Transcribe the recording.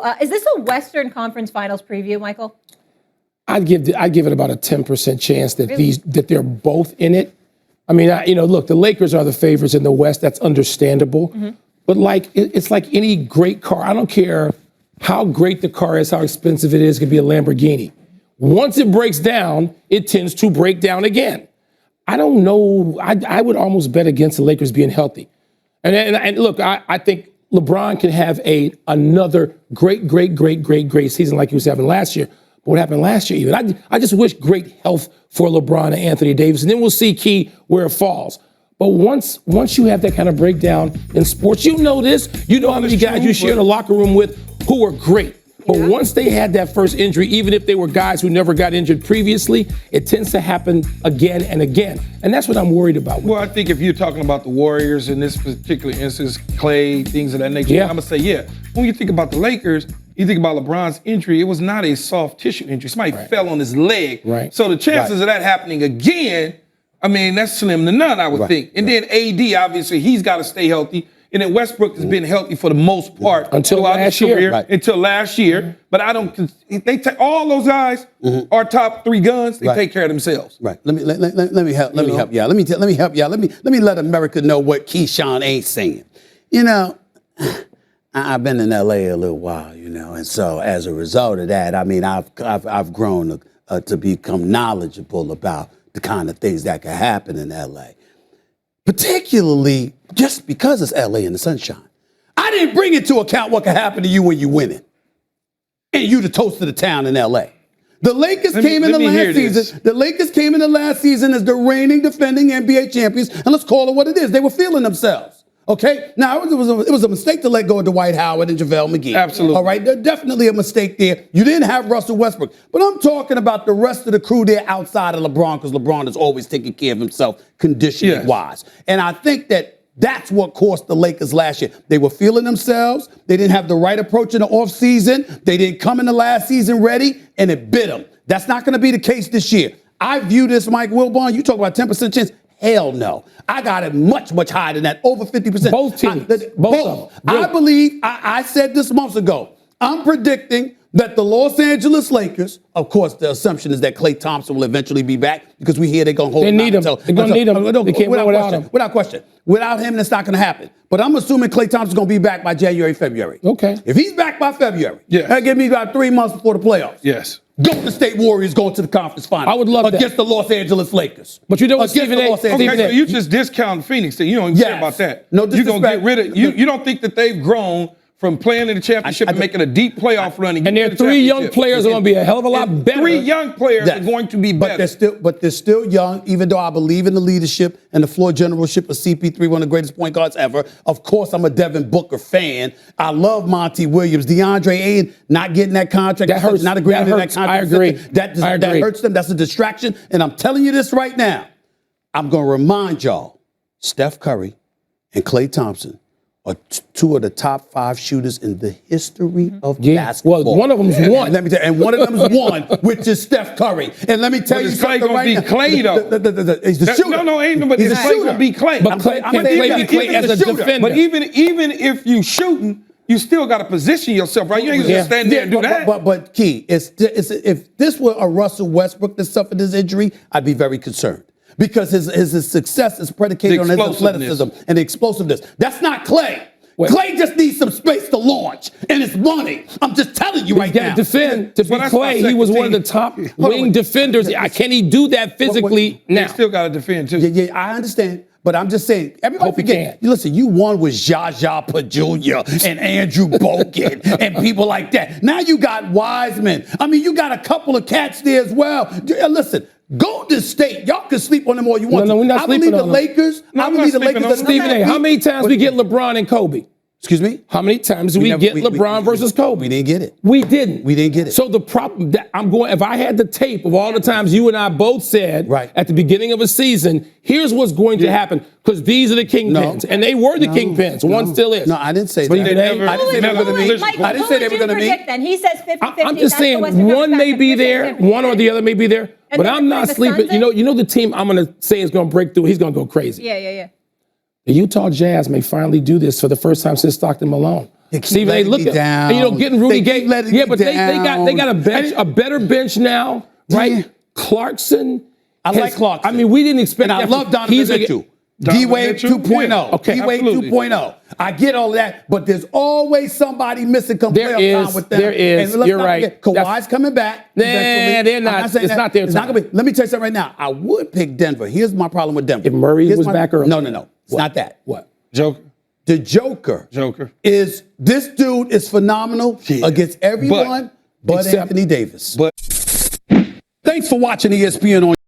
now. Is this a Western Conference Finals preview, Michael? I'd give it about a 10% chance that that they're both in it. I mean, look, the Lakers are the favorites in the West. That's understandable. Mm-hmm. But it's like any great car. I don't care how great the car is, how expensive it is. It could be a Lamborghini. Once it breaks down, it tends to break down again. I don't know. I would almost bet against the Lakers being healthy. And look, I think LeBron can have another great season like he was having last year. But what happened last year even? I just wish great health for LeBron and Anthony Davis. And then we'll see, Key, where it falls. But once you have that kind of breakdown in sports, you know this. You know how many guys you share in the locker room with who are great. But once they had that first injury, even if they were guys who never got injured previously, it tends to happen again and again. And that's what I'm worried about. Well, I think if you're talking about the Warriors in this particular instance, Clay, things of that nature, I'm going to say, yeah. When you think about the Lakers, you think about LeBron's injury, it was not a soft tissue injury. Somebody fell on his leg. Right. So the chances of that happening again, I mean, that's slim to none, I would think. And then AD, obviously, he's got to stay healthy. And then Westbrook has been healthy for the most part until last year. Until last year. But I don't. They take all those guys are top three guns. They take care of themselves. Right. Let me help y'all. Let me help y'all. Let me let America know what Keyshawn ain't saying. I've been in LA a little while, and so as a result of that, I mean, I've grown to become knowledgeable about the kind of things that can happen in LA. Particularly just because it's LA in the sunshine. I didn't bring into account what can happen to you when you win it. And you the toast of the town in LA. The Lakers came in the last season. The Lakers came in the last season as the reigning defending NBA champions, and let's call it what it is. They were feeling themselves. Okay? Now, it was a mistake to let go of Dwight Howard and JaVale McGee. Absolutely. All right? Definitely a mistake there. You didn't have Russell Westbrook. But I'm talking about the rest of the crew there outside of LeBron, because LeBron is always taking care of himself conditioning-wise. And I think that's what cost the Lakers last year. They were feeling themselves. They didn't have the right approach in the offseason. They didn't come in the last season ready, and it bit them. That's not going to be the case this year. I view this, Mike Wilbon, you talk about 10% chance. Hell no. I got it much higher than that, over 50%. Both teams. Both. I believe, I said this months ago, I'm predicting that the Los Angeles Lakers, of course, the assumption is that Klay Thompson will eventually be back because we hear they're going to hold him. They need him. They're going to need him. They can't win without him. Without question. Without him, that's not going to happen. But I'm assuming Klay Thompson's going to be back by January, February. Okay. If he's back by February, that'll give me about 3 months before the playoffs. Yes. Golden State Warriors going to the conference final. I would love that. Against the Los Angeles Lakers. But you know what, Stephen A? Okay, so you just discount Phoenix. You don't even care about that. No disrespect. You're going to get rid of you don't think that they've grown from playing in the championship and making a deep playoff run. And their three young players are going to be a hell of a lot better. Three young players are going to be better. But they're still young, even though I believe in the leadership and the floor generalship of CP3, one of the greatest point guards ever. Of course, I'm a Devin Booker fan. I love Monty Williams. DeAndre Ayton not getting that contract. That hurts. Not agreeing to that contract. I agree. That hurts them. That's a distraction. And I'm telling you this right now. I'm going to remind y'all, Steph Curry and Klay Thompson are two of the top 5 shooters in the history of basketball. Well, one of them's one. Let me tell you, and one of them's one, which is Steph Curry. And let me tell you something right now. Is Klay going to be Klay, though? He's the shooter. No, ain't nobody. Is Klay going to be Klay? But Klay be Klay as a defender. But even if you shooting, you still got to position yourself, right? You ain't just stand there and do that. But Key, if this were a Russell Westbrook that suffered this injury, I'd be very concerned. Because his success is predicated on his athleticism and the explosiveness. That's not Klay. Klay just needs some space to launch, and it's money. I'm just telling you right now. Defend. To be Klay, he was one of the top wing defenders. Can he do that physically now? He still got to defend, too. Yeah, I understand. But I'm just saying, everybody forget. Listen, you won with Zsa Pachulia and Andrew Bogut and people like that. Now you got Wiseman. I mean, you got a couple of cats there as well. Listen, Golden State, y'all can sleep on them all you want. No, we're not sleeping on them. I believe the Lakers. Stephen A., how many times we get LeBron and Kobe? Excuse me? How many times do we get LeBron versus Kobe? We didn't get it. We didn't. We didn't get it. So the problem that if I had the tape of all the times you and I both said at the beginning of a season, here's what's going to happen, because these are the kingpins. And they were the kingpins. One still is. No, I didn't say that. I didn't say they were going to be. I didn't say they were going to be. Then he says 50-50. I'm just saying one may be there, one or the other may be there. But I'm not sleeping. You know the team I'm going to say is going to break through. He's going to go crazy. Yeah. The Utah Jazz may finally do this for the first time since Stockton Malone. keep See, they letting look me at down. and, you know, getting Rudy They Gay. keep letting Yeah, me but they got a down. bench, a better bench now, right? Yeah. Clarkson. I like Clarkson. I mean, we didn't expect. And I that love Donovan he's Mitchell. Donovan D-Wade Mitchell? 2.0. Yeah. Okay, D-Wade absolutely. 2.0. I get all of that, but there's always somebody missing come There playoff time is, with them. there is. And let's You're not right. forget, Kawhi's That's- coming back. Nah, eventually. they're I'm not. saying It's that. not their It's not time. gonna be. Let me tell you something right now. I would pick Denver. Here's my problem with Denver. If Murray Here's was back early. No. It's What? not that. What? Joker. The Joker is this dude is phenomenal against everyone but Except- Anthony Davis. But Thanks for watching ESPN on